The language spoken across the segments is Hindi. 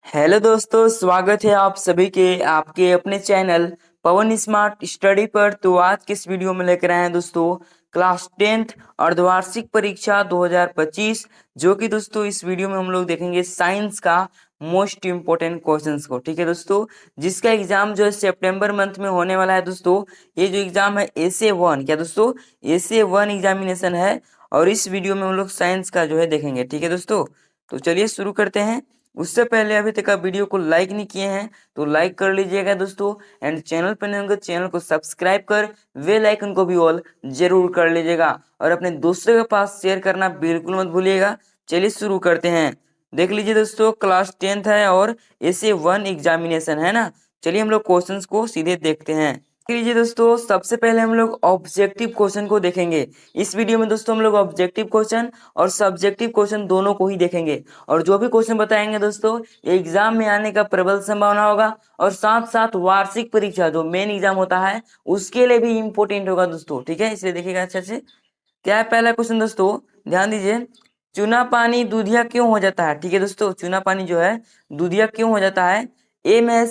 हेलो दोस्तों, स्वागत है आप सभी के आपके अपने चैनल पवन स्मार्ट स्टडी पर। तो आज के इस वीडियो में लेकर आए हैं दोस्तों क्लास 10th अर्धवार्षिक परीक्षा 2025, जो कि दोस्तों इस वीडियो में हम लोग देखेंगे साइंस का मोस्ट इम्पोर्टेंट क्वेश्चंस को। ठीक है दोस्तों, जिसका एग्जाम जो है सितंबर मंथ में होने वाला है दोस्तों। ये जो एग्जाम है एसे 1, क्या दोस्तों एसे 1 एग्जामिनेशन है, और इस वीडियो में हम लोग साइंस का जो है देखेंगे। ठीक है दोस्तों, तो चलिए शुरू करते हैं। उससे पहले अभी तक आप वीडियो को लाइक नहीं किए हैं तो लाइक कर लीजिएगा दोस्तों, एंड चैनल पर नए होंगे चैनल को सब्सक्राइब कर बेल आइकन को भी ऑल जरूर कर लीजिएगा, और अपने दोस्तों के पास शेयर करना बिल्कुल मत भूलिएगा। चलिए शुरू करते हैं। देख लीजिए दोस्तों, क्लास 10th है और एसे 1 एग्जामिनेशन है ना। चलिए हम लोग क्वेश्चंस को सीधे देखते हैं। देख लीजिए दोस्तों, सबसे पहले हम लोग ऑब्जेक्टिव क्वेश्चन को देखेंगे। इस वीडियो में दोस्तों हम लोग ऑब्जेक्टिव क्वेश्चन और सब्जेक्टिव क्वेश्चन दोनों को ही देखेंगे, और जो भी क्वेश्चन बताएंगे दोस्तों एग्जाम में आने का प्रबल संभावना होगा, और साथ साथ वार्षिक परीक्षा जो मेन एग्जाम होता है उसके लिए भी इम्पोर्टेंट होगा दोस्तों। ठीक है, इसलिए देखिएगा अच्छे से। क्या है पहला क्वेश्चन दोस्तों, ध्यान दीजिए। चूना पानी दूधिया क्यों हो जाता है? ठीक है दोस्तों, चूना पानी जो है दूधिया क्यों हो जाता है? ए में है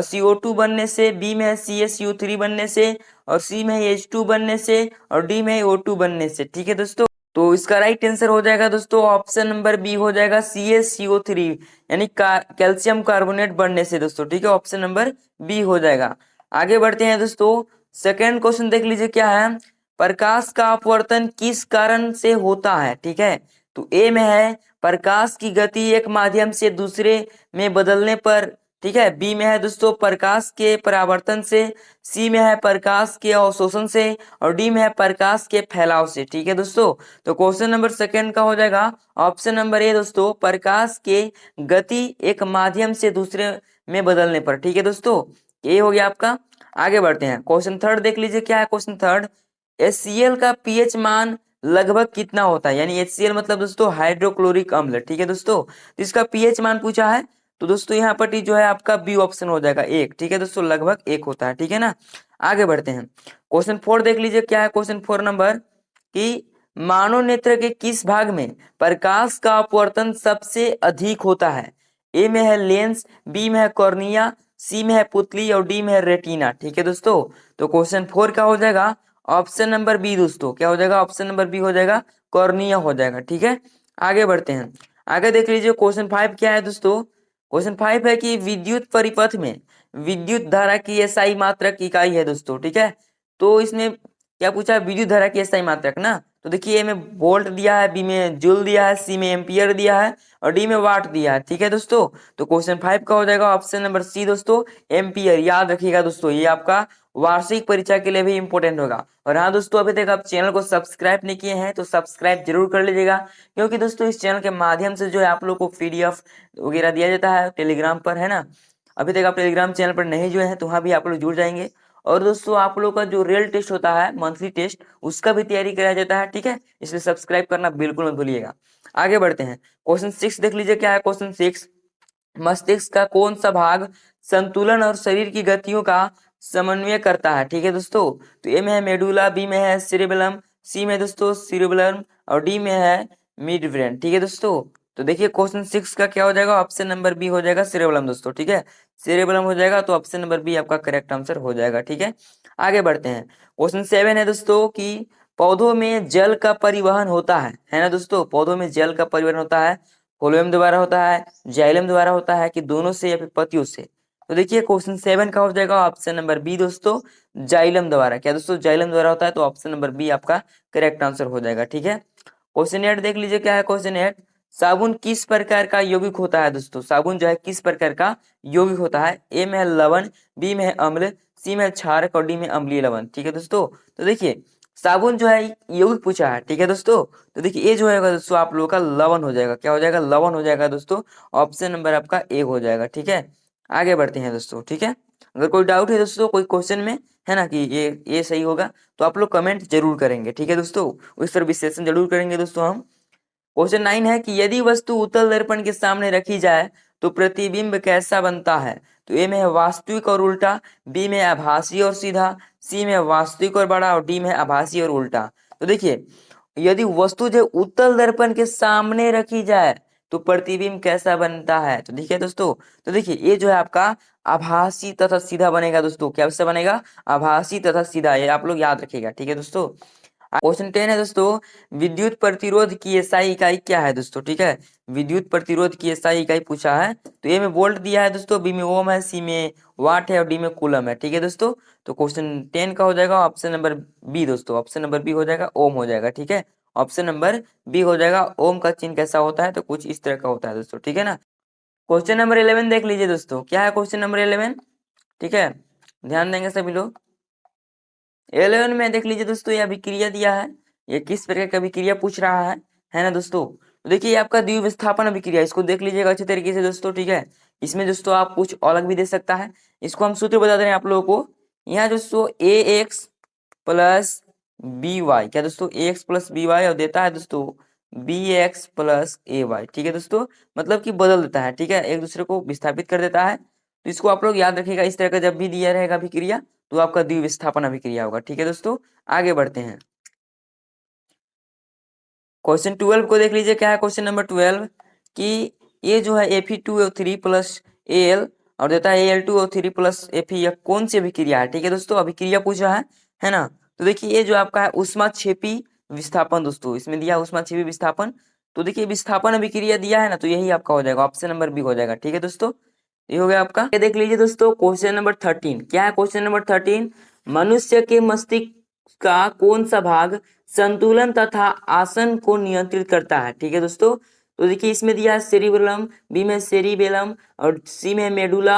CO2 बनने से, बी में है CaCO3 बनने से, और सी में है H2 बनने से, और डी में है O2 बनने से। ठीक है दोस्तों, तो इसका राइट आंसर हो जाएगा दोस्तों ऑप्शन नंबर बी हो जाएगा CaCO3, यानी कैल्शियम कार्बोनेट बनने से दोस्तों। ठीक है, ऑप्शन नंबर बी हो जाएगा। आगे बढ़ते हैं दोस्तों। सेकेंड क्वेश्चन देख लीजिए क्या है। प्रकाश का अपवर्तन किस कारण से होता है? ठीक है, तो ए में है प्रकाश की गति एक माध्यम से दूसरे में बदलने पर। ठीक है, बी में है दोस्तों प्रकाश के परावर्तन से, सी में है प्रकाश के अवशोषण से, और डी में है प्रकाश के फैलाव से। ठीक है दोस्तों, तो क्वेश्चन नंबर सेकंड का हो जाएगा ऑप्शन नंबर ए दोस्तों, प्रकाश के गति एक माध्यम से दूसरे में बदलने पर। ठीक है दोस्तों, ये हो गया आपका। आगे बढ़ते हैं। क्वेश्चन थर्ड देख लीजिए क्या है। क्वेश्चन थर्ड, HCl का पीएच मान लगभग कितना होता है? यानी HCl मतलब दोस्तों हाइड्रोक्लोरिक अम्ल। ठीक है दोस्तों, तो इसका पीएच मान पूछा है, तो दोस्तों यहाँ पर जो है आपका बी ऑप्शन हो जाएगा 1। ठीक है दोस्तों, लगभग 1 होता है। ठीक है ना। आगे बढ़ते हैं। क्वेश्चन 4 देख लीजिए क्या है। क्वेश्चन 4 नंबर कि मानव नेत्र के किस भाग में प्रकाश का अपवर्तन सबसे अधिक होता है? ए में है लेंस, बी में है कॉर्निया, सी में है पुतली, और डी में है रेटिना। ठीक है दोस्तों, तो क्वेश्चन 4 का हो जाएगा ऑप्शन नंबर बी दोस्तों। क्या हो जाएगा? ऑप्शन नंबर बी हो जाएगा, कॉर्निया हो जाएगा। ठीक है, आगे बढ़ते हैं। आगे देख लीजिए क्वेश्चन 5 क्या है दोस्तों। क्वेश्चन 5 है कि विद्युत परिपथ में विद्युत धारा की एसआई मात्रक इकाई है दोस्तों। ठीक है, तो इसमें क्या पूछा है? विद्युत धारा की एसआई मात्रक ना। तो देखिए ए में वोल्ट दिया है, बी में जूल दिया है, सी में एम्पियर दिया है, और डी में वाट दिया है। ठीक है दोस्तों, तो क्वेश्चन 5 का हो जाएगा ऑप्शन नंबर सी दोस्तों, एम्पियर। याद रखिएगा दोस्तों, ये आपका वार्षिक परीक्षा के लिए भी इंपॉर्टेंट होगा। और हाँ दोस्तों, अभी तक आप चैनल को सब्सक्राइब नहीं किए हैं तो सब्सक्राइब जरूर कर लीजिएगा, क्योंकि दोस्तों इस चैनल के माध्यम से जो है आप लोग को PDF वगैरह दिया जाता है टेलीग्राम पर, है ना। अभी तक आप टेलीग्राम चैनल पर नहीं जुड़े हैं तो वहाँ भी आप लोग जुड़ जाएंगे। और दोस्तों आप लोग का जो रियल टेस्ट होता है मंथली टेस्ट, उसका भी तैयारी कराया जाता है। ठीक है, इसलिए सब्सक्राइब करना बिल्कुल मत भूलिएगा। आगे बढ़ते हैं। क्वेश्चन 6 देख लीजिए क्या है। क्वेश्चन 6, मस्तिष्क का कौन सा भाग संतुलन और शरीर की गतियों का समन्वय करता है? ठीक है दोस्तों, तो ए में है मेडुला, बी में है सेरेबेलम, सी में दोस्तों सीरेबेलम, और डी में है मिड ब्रेन। ठीक है दोस्तों, तो देखिए क्वेश्चन 6 का क्या हो जाएगा? ऑप्शन नंबर बी हो जाएगा, सेरेबेलम दोस्तों। ठीक है, सेरेबेलम हो जाएगा, तो ऑप्शन नंबर बी आपका करेक्ट आंसर हो जाएगा। ठीक है, आगे बढ़ते हैं। क्वेश्चन 7 है दोस्तों कि पौधों में जल का परिवहन होता है ना दोस्तों। पौधों में जल का परिवहन होता है, फ्लोएम द्वारा होता है, जाइलम द्वारा होता है, कि दोनों से या फिर पत्तियों से? तो देखिए क्वेश्चन 7 का हो जाएगा ऑप्शन नंबर बी दोस्तों, जाइलम द्वारा। क्या दोस्तों? जाइलम द्वारा होता है, तो ऑप्शन नंबर बी आपका करेक्ट आंसर हो जाएगा। ठीक है, क्वेश्चन 8 देख लीजिए क्या है। क्वेश्चन 8, साबुन किस प्रकार का यौगिक होता है दोस्तों? साबुन जो है किस प्रकार का यौगिक होता है? ए में है लवण, बी में है अम्ल, सी में है क्षारक, और डी में अम्लीय लवण। ठीक है दोस्तों, तो देखिए साबुन जो है यौगिक पूछा है। ठीक है दोस्तों, तो देखिए ये जो है दोस्तों आप लोगों का लवण हो जाएगा। क्या हो जाएगा? लवण हो जाएगा दोस्तों, ऑप्शन नंबर आपका ए हो जाएगा। ठीक है, आगे बढ़ते हैं दोस्तों। ठीक है, अगर कोई डाउट है दोस्तों कोई क्वेश्चन में, है ना, कि ये सही होगा, तो आप लोग कमेंट जरूर करेंगे। ठीक है दोस्तों, उस पर विश्लेषण जरूर करेंगे दोस्तों हम। क्वेश्चन 9 है कि यदि वस्तु उत्तल दर्पण के सामने रखी जाए तो प्रतिबिंब कैसा बनता है? तो ए में है वास्तविक और उल्टा, बी में आभासी और सीधा, सी में वास्तविक और बड़ा, और डी में आभासी और उल्टा। तो देखिए यदि वस्तु जो उत्तल दर्पण के सामने रखी जाए तो प्रतिबिंब कैसा बनता है? तो देखिए दोस्तों, तो देखिए ये जो है आपका आभासी तथा सीधा बनेगा दोस्तों। क्या से बनेगा? आभासी तथा सीधा। ये आप लोग याद रखिएगा, ठीक है दोस्तों। क्वेश्चन 10 है दोस्तों, विद्युत प्रतिरोध की एसआई इकाई क्या है दोस्तों? ठीक है, विद्युत प्रतिरोध की एसआई इकाई पूछा है। तो ए में वोल्ट दिया है दोस्तों, बी में ओम है, सी में वाट है और डी में कूलम है, ठीक है दोस्तों। तो क्वेश्चन 10 का हो जाएगा ऑप्शन नंबर बी दोस्तों। ऑप्शन नंबर बी हो जाएगा, ओम हो जाएगा, ठीक है। ऑप्शन नंबर बी हो जाएगा। ओम का चिन्ह कैसा होता है? तो कुछ इस तरह का होता है दोस्तों, ठीक है ना। क्वेश्चन नंबर 11 देख लीजिए दोस्तों, क्या है क्वेश्चन नंबर 11? ठीक है, ध्यान देंगे सभी लोग। 11 में देख लीजिए दोस्तों, ये अभिक्रिया दिया है, ये किस प्रकार की अभिक्रिया पूछ रहा है ना दोस्तों। तो देखिए ये आपका द्विविस्थापन अभिक्रिया, इसको देख लीजिएगा अच्छे तरीके से दोस्तों, ठीक है। इसमें दोस्तों आप कुछ अलग भी दे सकता है, इसको हम सूत्र बता दे रहे हैं आप लोगों को। यहाँ दोस्तों ए एक्स प्लस बी वाई, क्या दोस्तों? ए एक्स प्लस बी वाई, और देता है दोस्तों बी एक्स प्लस ए वाई, ठीक है दोस्तों। मतलब कि बदल देता है, ठीक है, एक दूसरे को विस्थापित कर देता है। तो इसको आप लोग याद रखिएगा, इस तरह का जब भी दिया रहेगा अभिक्रिया तो आपका द्विविस्थापन अभिक्रिया होगा, ठीक है दोस्तों। आगे बढ़ते हैं, क्वेश्चन 12 को देख लीजिए, क्या है क्वेश्चन नंबर 12 कि ये जो है Fe2O3 प्लस Al और देता है Al2O3 प्लस Fe, यह कौन सी अभिक्रिया है? ठीक है दोस्तों, अभिक्रिया पूछा है ना। तो देखिए ये जो आपका है उष्माक्षेपी विस्थापन दोस्तों, इसमें दिया उष्माक्षेपी विस्थापन। तो देखिए विस्थापन अभिक्रिया दिया है ना, तो यही आपका हो जाएगा, ऑप्शन नंबर बी हो जाएगा, ठीक है दोस्तों। ये हो गया आपका। ये देख लीजिए दोस्तों क्वेश्चन नंबर 13, क्या है क्वेश्चन नंबर 13? मनुष्य के मस्तिष्क का कौन सा भाग संतुलन तथा आसन को नियंत्रित करता है? ठीक है दोस्तों। तो देखिए इसमें दिया है सेरिबेलम, बी में सेरिबेलम और सी में मेडुला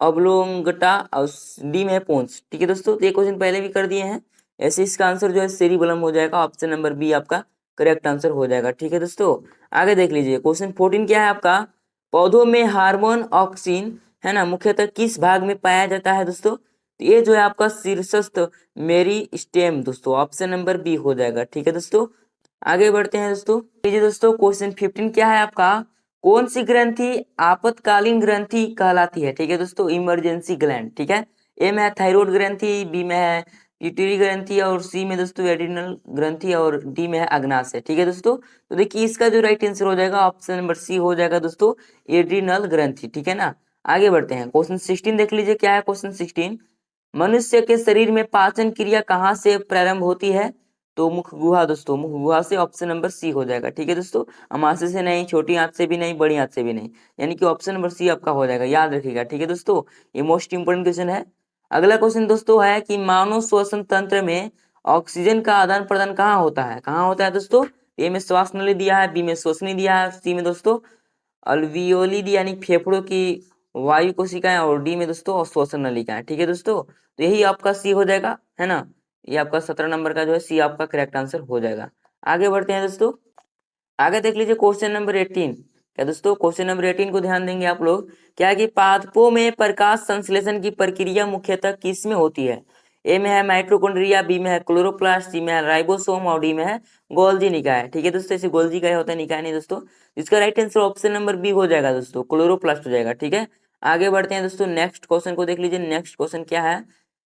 ऑब्लोंगटा और डी में पोन्स, ठीक है दोस्तों। तो ये क्वेश्चन पहले भी कर दिए हैं, ऐसे इसका आंसर जो है सेरिबेलम हो जाएगा, ऑप्शन नंबर बी आपका करेक्ट आंसर हो जाएगा, ठीक है दोस्तों। आगे देख लीजिए क्वेश्चन 14 क्या है आपका? पौधों में हार्मोन ऑक्सिन है ना मुख्यतः किस भाग में पाया जाता है दोस्तों? तो ये जो है आपका शीर्षस्थ मेरी स्टेम दोस्तों, ऑप्शन नंबर बी हो जाएगा, ठीक है दोस्तों। आगे बढ़ते हैं दोस्तों, लीजिए दोस्तों क्वेश्चन 15 क्या है आपका? कौन सी ग्रंथि आपातकालीन ग्रंथि कहलाती है? ठीक है दोस्तों, इमरजेंसी ग्लैंड, ठीक है। ए में है थायराइड ग्रंथि, बी में है पिट्यूटरी ग्रंथि और सी में दोस्तों एड्रिनल ग्रंथि और डी में है अग्नाशय, ठीक है दोस्तों। तो देखिए इसका जो राइट आंसर हो जाएगा ऑप्शन नंबर सी हो जाएगा दोस्तों, एड्रिनल ग्रंथि, ठीक है ना। आगे बढ़ते हैं, क्वेश्चन 16 देख लीजिए, क्या है क्वेश्चन 16? मनुष्य के शरीर में पाचन क्रिया कहाँ से प्रारंभ होती है? तो मुख गुहा दोस्तों, मुख गुहा से, ऑप्शन नंबर सी हो जाएगा, ठीक है दोस्तों। अमाशय से नहीं, छोटी आंत से भी नहीं, बड़ी आंत से भी नहीं, यानी कि ऑप्शन नंबर सी आपका हो जाएगा, याद रखिएगा, ठीक है दोस्तों। ये मोस्ट इंपोर्टेंट क्वेश्चन है। अगला क्वेश्चन दोस्तों है कि मानव श्वसन तंत्र में ऑक्सीजन का आदान प्रदान कहाँ होता है? कहाँ होता है दोस्तों? ए में श्वास नली दिया है, बी में श्वसनी दिया है, सी में दोस्तों अल्वियोली दी यानी फेफड़ों की वायु कोशिकाएं और डी में दोस्तों श्वसन नलिकाएं, ठीक है दोस्तों। तो यही आपका सी हो जाएगा, है ना। ये आपका 17 नंबर का जो है सी आपका करेक्ट आंसर हो जाएगा। आगे बढ़ते हैं दोस्तों, आगे देख लीजिए क्वेश्चन नंबर 18, क्या दोस्तों क्वेश्चन नंबर 18 को ध्यान देंगे आप लोग। क्या है कि पादपों में प्रकाश संश्लेषण की प्रक्रिया मुख्यतः किस में होती है? ए में है माइटोकॉन्ड्रिया, बी में है क्लोरोप्लास्ट, सी में है राइबोसोम और डी में है गोल्जी निकाय, ठीक है दोस्तों। इसे गोल्जी निकाय होता है, निकाय नहीं दोस्तों। इसका right answer option number B हो जाएगा दोस्तों, क्लोरोप्लास्ट हो जाएगा, ठीक है। आगे बढ़ते हैं दोस्तों, नेक्स्ट क्वेश्चन को देख लीजिए। नेक्स्ट क्वेश्चन क्या है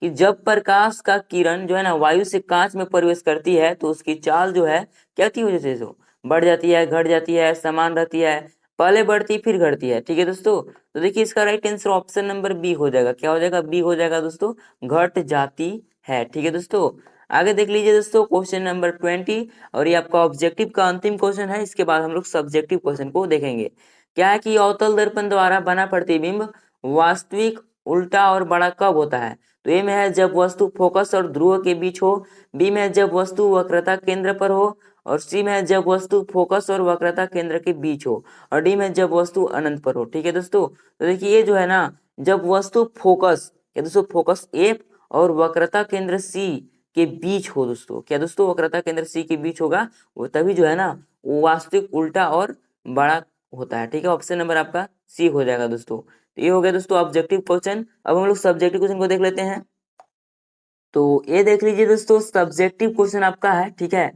कि जब प्रकाश का किरण जो है ना वायु से कांच में प्रवेश करती है तो उसकी चाल जो है क्या की वजह से बढ़ जाती है, घट जाती है, समान रहती है, पहले बढ़ती फिर घटती है, ठीक है दोस्तों। तो देखिए इसका right answer option number B हो जाएगा, क्या हो जाएगा? बी हो जाएगा दोस्तों, घट जाती है, ठीक है दोस्तों। आगे देख लीजिए दोस्तों क्वेश्चन नंबर 20, और ये आपका ऑब्जेक्टिव का अंतिम क्वेश्चन है, इसके बाद हम लोग सब्जेक्टिव क्वेश्चन को देखेंगे। क्या है कि अवतल दर्पण द्वारा बना प्रतिबिंब वास्तविक, उल्टा और बड़ा कब होता है? तो ए में है जब वस्तु फोकस और ध्रुव के बीच हो, बी में है जब वस्तु वक्रता केंद्र पर हो, और सी में जब वस्तु फोकस और वक्रता केंद्र के बीच हो, और डी में जब वस्तु अनंत पर हो, ठीक है दोस्तों। तो देखिए ये जो है ना, जब वस्तु फोकस, क्या दोस्तों फोकस ए और वक्रता केंद्र सी के बीच हो दोस्तों, क्या दोस्तों वक्रता केंद्र सी के बीच होगा, वो तभी जो है ना वो वास्तविक, उल्टा और बड़ा होता है, ठीक है। ऑप्शन नंबर आपका सी हो जाएगा दोस्तों। तो ये हो गया दोस्तों ऑब्जेक्टिव क्वेश्चन। अब हम लोग सब्जेक्टिव क्वेश्चन को देख लेते हैं। तो ये देख लीजिए दोस्तों सब्जेक्टिव क्वेश्चन आपका है, ठीक है।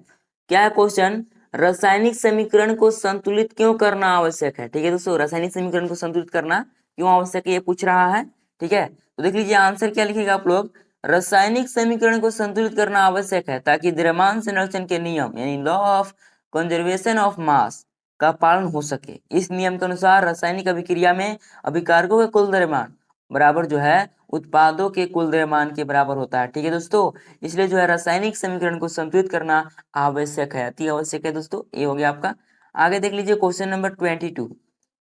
क्या है क्वेश्चन? रासायनिक समीकरण को संतुलित क्यों करना आवश्यक है? ठीक है दोस्तों, रासायनिक समीकरण को संतुलित करना क्यों आवश्यक है ये पूछ रहा है, ठीक है। तो देख लीजिए आंसर क्या लिखेगा आप लोग। रासायनिक समीकरण को संतुलित करना आवश्यक है ताकि द्रव्यमान संरक्षण के नियम यानी law of conservation of mass का पालन हो सके। इस नियम के अनुसार रासायनिक अभिक्रिया में अभिकारकों का कुल द्रव्यमान बराबर जो है उत्पादों के कुल द्रव्यमान के बराबर होता है। ठीक है दोस्तों, इसलिए जो है रासायनिक समीकरण को संतुलित करना आवश्यक है, अति आवश्यक है दोस्तों। ये हो गया आपका। आगे देख लीजिए क्वेश्चन नंबर 22।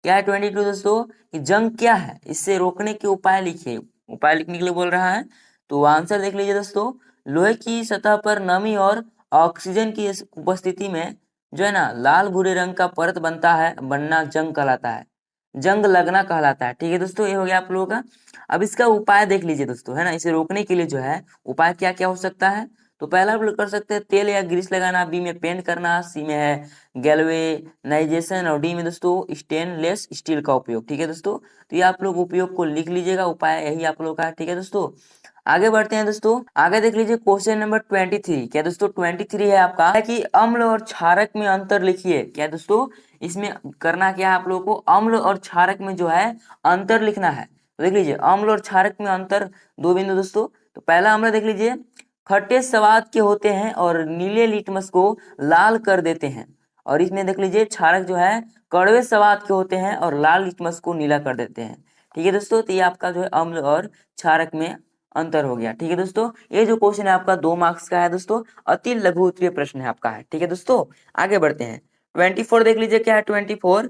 क्या है 22 दोस्तों कि जंग क्या है, इससे रोकने के उपाय लिखिए। उपाय लिखने के लिए बोल रहा है, तो आंसर देख लीजिए दोस्तों। लोहे की सतह पर नमी और ऑक्सीजन की उपस्थिति में जो है ना लाल भूरे रंग का परत बनना जंग कहलाता है, जंग लगना कहलाता है। ठीक है दोस्तों, ये हो गया आप लोगों का। अब इसका उपाय देख लीजिए दोस्तों, है ना, इसे रोकने के लिए जो है उपाय क्या क्या हो सकता है। तो पहला आप लोग कर सकते हैं तेल या ग्रीस लगाना, बी में पेंट करना, सी में है गैल्वेनाइजेशन और डी में दोस्तों स्टेनलेस स्टील का उपयोग। ठीक है दोस्तों, तो ये आप लोग उपयोग को लिख लीजिएगा, उपाय यही आप लोग का है। ठीक है दोस्तों, आगे बढ़ते हैं दोस्तों। आगे देख लीजिए क्वेश्चन नंबर 23। क्या दोस्तों 23 है आपका है कि अम्ल और क्षारक में अंतर लिखिए। क्या दोस्तों इसमें करना क्या है आप लोगों को, अम्ल और क्षारक में जो है अंतर लिखना है। तो देख लीजिए अम्ल और क्षारक में अंतर, दो बिंदु दोस्तों। तो पहला अम्ल देख लीजिए खट्टे स्वाद के होते हैं और नीले लिटमस को लाल कर देते हैं, और इसमें देख लीजिए क्षारक जो है कड़वे स्वाद के होते हैं और लाल लिटमस को नीला कर देते हैं। ठीक है दोस्तों, तो ये आपका जो है अम्ल और क्षारक में अंतर हो गया। ठीक है दोस्तों, ये जो क्वेश्चन है आपका 2 मार्क्स का है दोस्तों, अति लघु उत्तरीय प्रश्न है आपका है। ठीक है दोस्तों, आगे बढ़ते हैं। 24 देख लीजिए। क्या है 24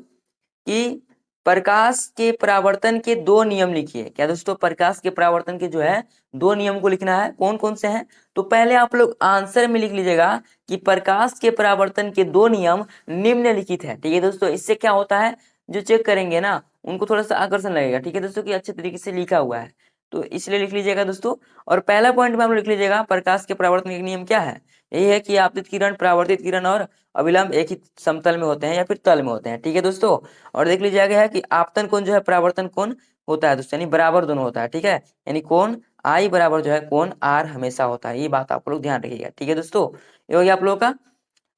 कि प्रकाश के परावर्तन के 2 नियम लिखिए। क्या दोस्तों प्रकाश के परावर्तन के जो है 2 नियम को लिखना है, कौन कौन से हैं। तो पहले आप लोग आंसर में लिख लीजिएगा कि प्रकाश के परावर्तन के 2 नियम निम्नलिखित है। ठीक है दोस्तों, इससे क्या होता है, जो चेक करेंगे ना उनको थोड़ा सा आकर्षण लगेगा। ठीक है दोस्तों, कि अच्छे तरीके से लिखा हुआ है, तो इसलिए लिख लीजिएगा दोस्तों। और पहला पॉइंट में आप लोग लिख लीजिएगा प्रकाश के परावर्तन के नियम क्या है, यही है कि आपतित किरण, परावर्तित किरण और अभिलंब एक ही समतल में होते हैं या फिर तल में होते हैं। ठीक है दोस्तों, और देख लीजिए आगे है कि आपतन कोण जो है परावर्तन कोण होता है दोस्तों, यानी बराबर दोनों होता है। ठीक है, यानी कोण आई बराबर जो है कोण आर हमेशा होता है, ये बात आप लोग ध्यान रखिएगा। ठीक है दोस्तों, ये हो गया आप लोगों का।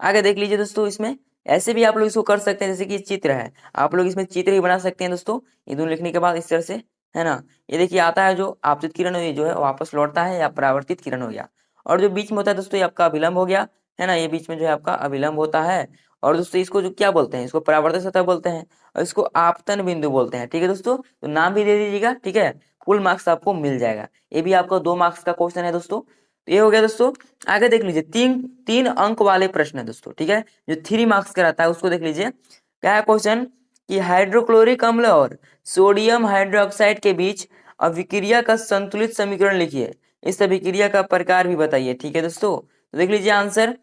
आगे देख लीजिए दोस्तों, इसमें ऐसे भी आप लोग इसको कर सकते हैं, जैसे कि चित्र है, आप लोग इसमें चित्र ही बना सकते हैं दोस्तों। ये दोनों लिखने के बाद इस तरह से, है ना, ये देखिए आता है जो आपतित किरण ये जो है वापस लौटता है, या परावर्तित किरण हो गया। और जो बीच में होता है दोस्तों ये आपका अभिलंब हो गया, है ना, ये बीच में जो है आपका अभिलंब होता है। और दोस्तों इसको जो क्या बोलते हैं, इसको परावर्तक सतह बोलते हैं और इसको आपतन बिंदु बोलते हैं। ठीक है दोस्तों, तो नाम भी दे दीजिएगा। ठीक है, फुल मार्क्स आपको मिल जाएगा। ये भी आपका 2 मार्क्स का क्वेश्चन है दोस्तों। तो ये हो गया दोस्तों। आगे देख लीजिए, तीन अंक वाले प्रश्न है दोस्तों। ठीक है, जो 3 मार्क्स का रहता है उसको देख लीजिए। क्या है क्वेश्चन कि हाइड्रोक्लोरिक अम्ल और सोडियम हाइड्रोक्साइड के बीच अभिक्रिया का संतुलित समीकरण लिखिए, इस अभिक्रिया का प्रकार भी बताइए। ठीक है दोस्तों, तो देख लीजिए आंसर,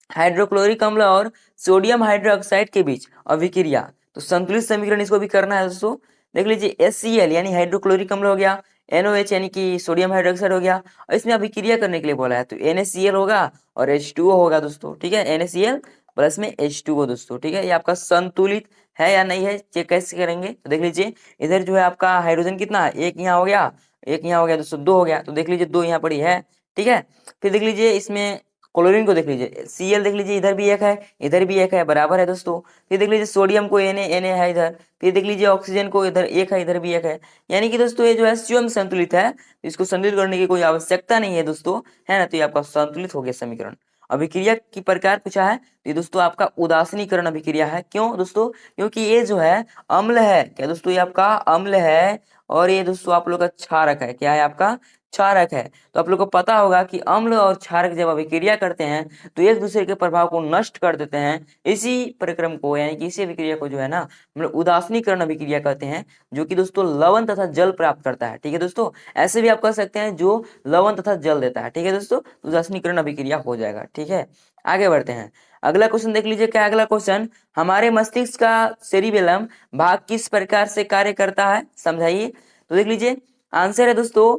हाइड्रोक्लोरिक अम्ल और सोडियम हाइड्रोक्साइड के बीच अभिक्रिया, तो संतुलित समीकरण इसको भी करना है दोस्तों। देख लीजिए HCl यानी हाइड्रोक्लोरिक अम्ल हो गया, NOH यानी कि सोडियम हाइड्रोक्साइड हो गया, और इसमें अभिक्रिया करने के लिए बोला है तो NaCl होगा और H2O होगा दोस्तों। ठीक है, NaCl प्लस में H2O दोस्तों। ठीक है, ये आपका संतुलित है या नहीं है, चेक कैसे करेंगे। तो देख लीजिए इधर जो है आपका हाइड्रोजन कितना है, एक यहाँ हो गया, एक यहाँ हो गया दोस्तों, 2 हो गया। तो देख लीजिए 2 यहाँ पड़ी है। ठीक है, फिर देख लीजिए इसमें क्लोरीन को देख लीजिए, Cl देख लीजिए इधर भी एक है, इधर भी एक है, बराबर है दोस्तों। फिर देख लीजिए सोडियम को Na है इधर, फिर देख लीजिए ऑक्सीजन को इधर एक है, इधर भी एक है, यानी कि दोस्तों ये जो है स्वयं संतुलित है, इसको संतुलित करने की कोई आवश्यकता नहीं है दोस्तों, है ना। तो ये आपका संतुलित हो गया समीकरण। अभिक्रिया की प्रकार पूछा है, तो ये दोस्तों आपका उदासीनीकरण अभिक्रिया है। क्यों दोस्तों, क्योंकि ये जो है अम्ल है। क्या दोस्तों, ये आपका अम्ल है और ये दोस्तों आप लोग का क्षारक है। क्या है आपका, क्षारक है। तो आप लोग को पता होगा कि अम्ल और क्षारक जब अभिक्रिया करते हैं तो एक दूसरे के प्रभाव को नष्ट कर देते हैं। इसी प्रक्रम को यानी कि इसी अभिक्रिया को जो है ना हम लोग उदासीनीकरण अभिक्रिया कहते हैं, जो कि दोस्तों लवण तथा जल प्राप्त करता है। ठीक है दोस्तों, ऐसे भी आप कह सकते हैं जो लवण तथा जल देता है। ठीक है दोस्तों, उदासीनीकरण अभिक्रिया हो जाएगा। ठीक है, आगे बढ़ते हैं। अगला क्वेश्चन देख लीजिए। क्या अगला क्वेश्चन, हमारे मस्तिष्क का सेरिबेलम भाग किस प्रकार से कार्य करता है, समझाइए। तो देख लीजिए आंसर है दोस्तों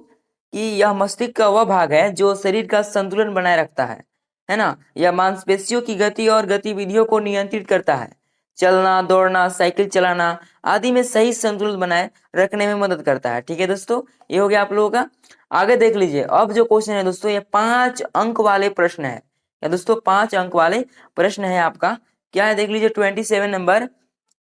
कि यह मस्तिष्क का वह भाग है जो शरीर का संतुलन बनाए रखता है ना। यह मांसपेशियों की गति और गतिविधियों को नियंत्रित करता है। चलना, दौड़ना, साइकिल चलाना आदि में सही संतुलन बनाए रखने में मदद करता है। ठीक है दोस्तों, ये हो गया आप लोगों का। आगे देख लीजिए, अब जो क्वेश्चन है दोस्तों ये 5 अंक वाले प्रश्न है। या दोस्तों 5 अंक वाले प्रश्न है आपका। क्या है देख लीजिए 27 नंबर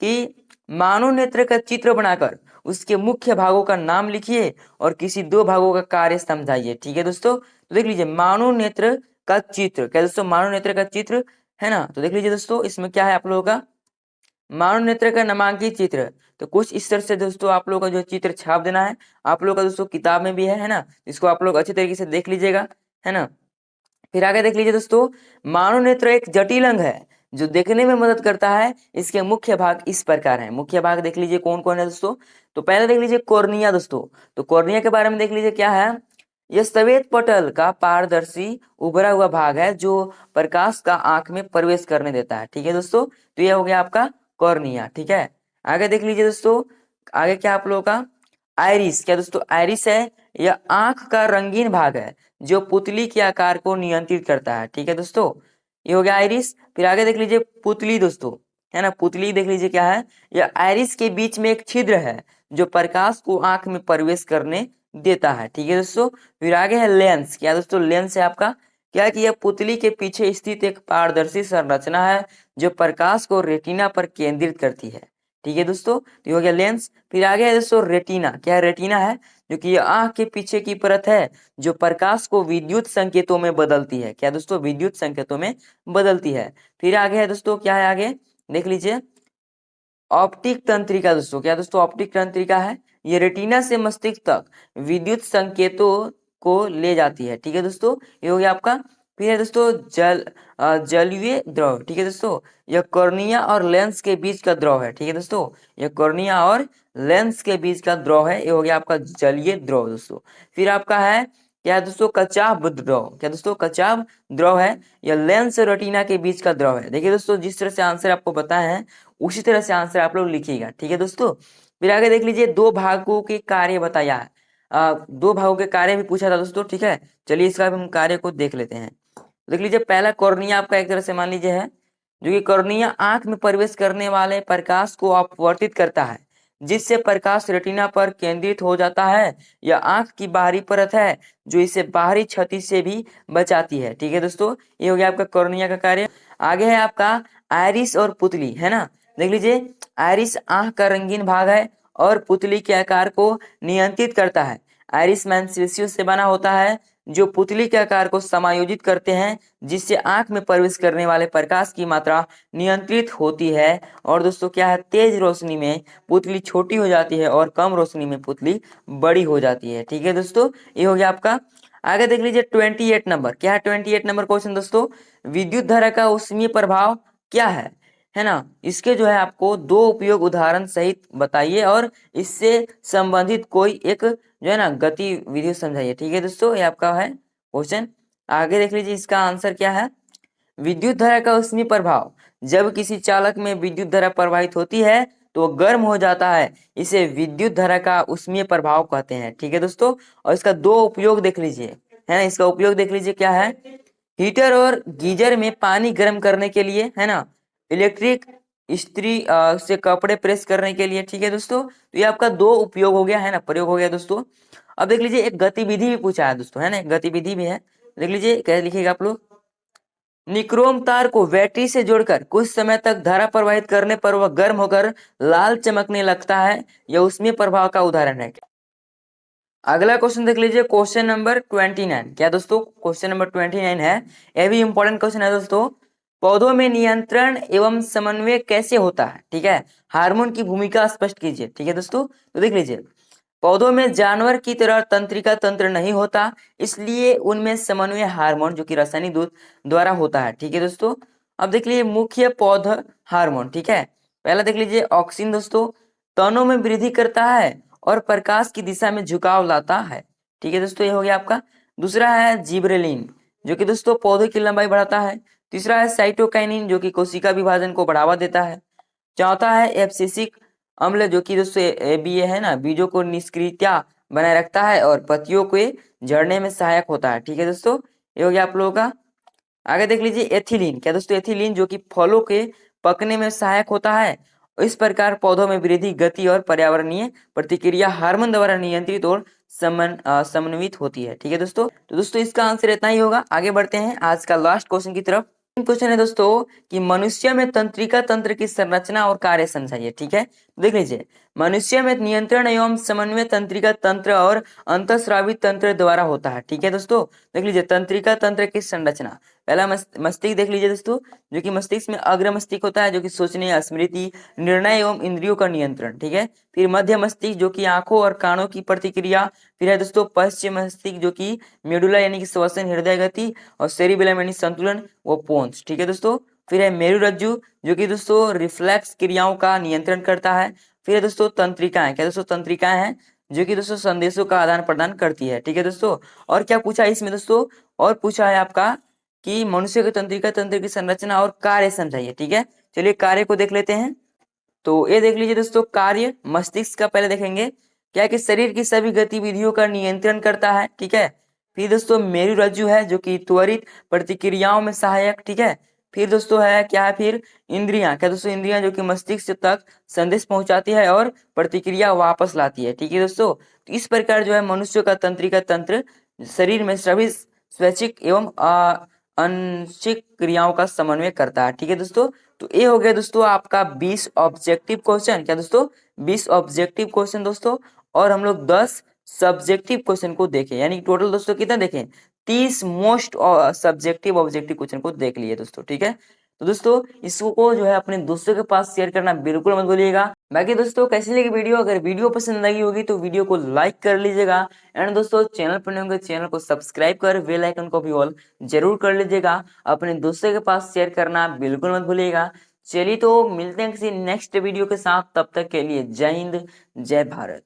कि मानव नेत्र का चित्र बनाकर उसके मुख्य भागों का नाम लिखिए और किसी 2 भागों का कार्य समझाइए। ठीक है दोस्तों, तो देख लीजिए मानव नेत्र का चित्र, क्या दोस्तों मानव नेत्र का चित्र है ना। तो देख लीजिए दोस्तों इसमें क्या है आप लोगों का, मानव नेत्र का नामांकित चित्र। तो कुछ इस तरह से दोस्तों आप लोग का जो चित्र छाप देना है, आप लोग का दोस्तों किताब में भी है ना, इसको आप लोग अच्छी तरीके से देख लीजिएगा, है ना। फिर आगे देख लीजिए दोस्तों, मानव नेत्र एक जटिल अंग है जो देखने में मदद करता है। इसके मुख्य भाग इस प्रकार हैं। मुख्य भाग देख लीजिए कौन कौन है दोस्तों। तो पहले देख लीजिए कॉर्निया दोस्तों। तो कॉर्निया के बारे में देख लीजिए क्या है। यह सफेद पटल का पारदर्शी उभरा हुआ भाग है जो प्रकाश का आंख में प्रवेश करने देता है। ठीक है दोस्तों, तो यह हो गया आपका कॉर्निया। ठीक है, आगे देख लीजिए दोस्तों, आगे क्या आप लोगों का आइरिस। क्या दोस्तों आइरिस है, यह आंख का रंगीन भाग है जो पुतली के आकार को नियंत्रित करता है। ठीक है दोस्तों, ये हो गया आइरिस। फिर आगे देख लीजिए पुतली दोस्तों, है ना। पुतली देख लीजिए क्या है, यह आइरिस के बीच में एक छिद्र है जो प्रकाश को आंख में प्रवेश करने देता है। ठीक है दोस्तों, फिर आगे है लेंस। क्या दोस्तों लेंस है आपका, क्या कि यह पुतली के पीछे स्थित एक पारदर्शी संरचना है जो प्रकाश को रेटिना पर केंद्रित करती है। ठीक है दोस्तों, तो ये हो गया लेंस। फिर आगे है दोस्तों रेटिना। क्या है रेटिना है, जो कि आंख के पीछे की परत है जो प्रकाश को विद्युत संकेतों में बदलती है। क्या दोस्तों विद्युत संकेतों में बदलती है। फिर आगे है दोस्तों क्या है, आगे देख लीजिए ऑप्टिक तंत्रिका दोस्तों। क्या दोस्तों ऑप्टिक तंत्रिका है, ये रेटिना से मस्तिष्क तक विद्युत संकेतों को ले जाती है। ठीक है दोस्तों, ये हो गया आपका। फिर है दोस्तों जलीय द्रव। ठीक है दोस्तों, यह कॉर्निया और लेंस के बीच का द्रव है। ठीक है दोस्तों, यह कॉर्निया और लेंस के बीच का द्रव है, ये हो गया आपका जलीय द्रव दोस्तों। फिर आपका है क्या दोस्तों कचाभ द्रव। क्या दोस्तों कचाभ द्रव है, यह लेंस और रेटिना के बीच का द्रव है। देखिए दोस्तों जिस तरह से आंसर आपको बताए हैं उसी तरह से आंसर आप लोग लिखिएगा। ठीक है दोस्तों, फिर आगे देख लीजिए दो भागों के कार्य बताया है। दो भागों के कार्य भी पूछा था दोस्तों। ठीक है, चलिए इसका भी हम कार्य को देख लेते हैं। देख लीजिए पहला कॉर्निया आपका एक तरह से मान लीजिए है, जो कि कॉर्निया आंख में प्रवेश करने वाले प्रकाश को अपवर्तित करता है जिससे प्रकाश रेटिना पर केंद्रित हो जाता है। यह आंख की बाहरी परत है जो इसे बाहरी क्षति से भी बचाती है। ठीक है दोस्तों, ये हो गया आपका कॉर्निया का कार्य। आगे है आपका आइरिस और पुतली, है ना। देख लीजिए आइरिस आंख का रंगीन भाग है और पुतली के आकार को नियंत्रित करता है। आइरिस मांसपेशियों से बना होता है जो पुतली के आकार को समायोजित करते हैं जिससे आंख में प्रवेश करने वाले प्रकाश की मात्रा नियंत्रित होती है। और दोस्तों क्या है, तेज रोशनी में पुतली छोटी हो जाती है और कम रोशनी में पुतली बड़ी हो जाती है। ठीक है दोस्तों, ये हो गया आपका। आगे देख लीजिए 28 नंबर। क्या है 28 नंबर क्वेश्चन दोस्तों, विद्युत धारा का ऊष्मीय प्रभाव क्या है ना। इसके जो है आपको दो उपयोग उदाहरण सहित बताइए और इससे संबंधित कोई एक जो है ना गतिविधि समझाइए। ठीक है दोस्तों, ये आपका है क्वेश्चन। आगे देख लीजिए इसका आंसर क्या है, विद्युत धारा का ऊष्मीय प्रभाव, जब किसी चालक में विद्युत धारा प्रवाहित होती है तो गर्म हो जाता है, इसे विद्युत धारा का ऊष्मीय प्रभाव कहते हैं। ठीक है दोस्तों, और इसका दो उपयोग देख लीजिए, है ना। इसका उपयोग देख लीजिए क्या है, हीटर और गीजर में पानी गर्म करने के लिए, है ना। इलेक्ट्रिक इस्त्री से कपड़े प्रेस करने के लिए। ठीक है दोस्तों, तो ये आपका दो उपयोग हो गया, है ना, प्रयोग हो गया दोस्तों। अब देख लीजिए एक गतिविधि भी पूछा है दोस्तों, है ना, एक गतिविधि भी है। देख लीजिए क्या लिखिएगा आप लोग, निक्रोम तार को बैटरी से जोड़कर कुछ समय तक धारा प्रवाहित करने पर वह गर्म होकर लाल चमकने लगता है, यह उसमें प्रभाव का उदाहरण है। अगला क्वेश्चन देख लीजिए, क्वेश्चन नंबर 29। क्या दोस्तों क्वेश्चन नंबर 29 है, यह भी इंपॉर्टेंट क्वेश्चन है दोस्तों। पौधों में नियंत्रण एवं समन्वय कैसे होता है। ठीक है, हार्मोन की भूमिका स्पष्ट कीजिए। ठीक है दोस्तों, तो देख लीजिए पौधों में जानवर की तरह तंत्रिका तंत्र नहीं होता, इसलिए उनमें समन्वय हार्मोन जो कि रासायनिक दूध द्वारा होता है। ठीक है दोस्तों, अब देख लीजिए मुख्य पौध हार्मोन। ठीक है, पहला देख लीजिए ऑक्सिन दोस्तों, तनों में वृद्धि करता है और प्रकाश की दिशा में झुकाव लाता है। ठीक है दोस्तों, ये हो गया आपका। दूसरा है जिब्रेलिन जो कि दोस्तों पौधे की लंबाई बढ़ाता है। तीसरा है साइटोकाइनिन जो कि कोशिका विभाजन को बढ़ावा देता है। चौथा है एब्सिसिक अम्ल जो कि दोस्तों ये है ना, बीजों को निष्क्रियता बनाए रखता है और पत्तियों के झड़ने में सहायक होता है। ठीक है दोस्तों, ये हो गया आप लोगों का। आगे देख लीजिए एथिलीन। क्या दोस्तों एथिलीन जो कि फलों के पकने में सहायक होता है। इस प्रकार पौधों में वृद्धि, गति और पर्यावरणीय प्रतिक्रिया हार्मोन द्वारा नियंत्रित और समन्वित होती है। ठीक है दोस्तों, तो दोस्तों इसका आंसर इतना ही होगा। आगे बढ़ते हैं आज का लास्ट क्वेश्चन की तरफ। क्वेश्चन है दोस्तों कि मनुष्य में तंत्रिका तंत्र की संरचना और कार्य समझाइए। ठीक है, देख लीजिए, मनुष्य में नियंत्रण एवं समन्वय तंत्रिका तंत्र और अंतःस्रावी तंत्र द्वारा होता है। ठीक है दोस्तों, देख लीजिए तंत्रिका तंत्र की संरचना। पहला मस्तिष्क देख लीजिए दोस्तों, जो कि मस्तिष्क में अग्र मस्तिष्क होता है, जो कि सोचने, स्मृति, निर्णय एवं इंद्रियों का नियंत्रण। ठीक है, फिर मध्य मस्तिष्क जो कि आंखों और कानों की प्रतिक्रिया। फिर है दोस्तों पश्चिम मस्तिष्क जो कि मेडुला यानी कि श्वसन, हृदय गति और सेरिबेलम यानी संतुलन वो पोन्स। ठीक है दोस्तों, फिर है मेरुरज्जु जो कि दोस्तों रिफ्लेक्स क्रियाओं का नियंत्रण करता है। फिर है दोस्तों तंत्रिकाएं, क्या दोस्तों तंत्रिकाएं हैं जो कि दोस्तों संदेशों का आदान प्रदान करती है। ठीक है दोस्तों, और क्या पूछा है इसमें दोस्तों, और पूछा है आपका कि मनुष्य के तंत्रिका तंत्र की संरचना और कार्य समझाइए। ठीक है, चलिए कार्य को देख लेते हैं। तो ये देख लीजिए दोस्तों, कार्य मस्तिष्क का पहले देखेंगे, क्या कि शरीर की सभी गतिविधियों का नियंत्रण करता है। ठीक है, फिर दोस्तों मेरुरज्जु है जो कि त्वरित प्रतिक्रियाओं में सहायक। ठीक है, फिर दोस्तों है क्या है, फिर इंद्रियां, क्या दोस्तों इंद्रियां जो कि मस्तिष्क तक संदेश पहुंचाती है और प्रतिक्रिया वापस लाती है। ठीक है दोस्तों, तो इस प्रकार जो है मनुष्य का तंत्रिका तंत्र शरीर में सभी स्वैच्छिक एवं आंशिक क्रियाओं का समन्वय करता है। ठीक है दोस्तों, तो ये हो गया दोस्तों आपका 20 ऑब्जेक्टिव क्वेश्चन। क्या दोस्तों 20 ऑब्जेक्टिव क्वेश्चन दोस्तों, और हम लोग 10 सब्जेक्टिव क्वेश्चन को देखें, यानी टोटल दोस्तों कितना देखें, 30 मोस्ट सब्जेक्टिव ऑब्जेक्टिव क्वेश्चन को देख लिए दोस्तों। ठीक है, तो दोस्तों इसको जो है अपने दोस्तों के पास शेयर करना बिल्कुल मत भूलिएगा। बाकी दोस्तों कैसी लगी वीडियो, अगर वीडियो पसंद लगी होगी तो वीडियो को लाइक कर लीजिएगा। एंड दोस्तों चैनल पर नए होंगे चैनल को सब्सक्राइब कर बेल आइकन को भी ऑल जरूर कर लीजिएगा। अपने दोस्तों के पास शेयर करना बिल्कुल मत भूलिएगा। चलिए तो मिलते हैं किसी नेक्स्ट वीडियो के साथ, तब तक के लिए जय हिंद जय भारत।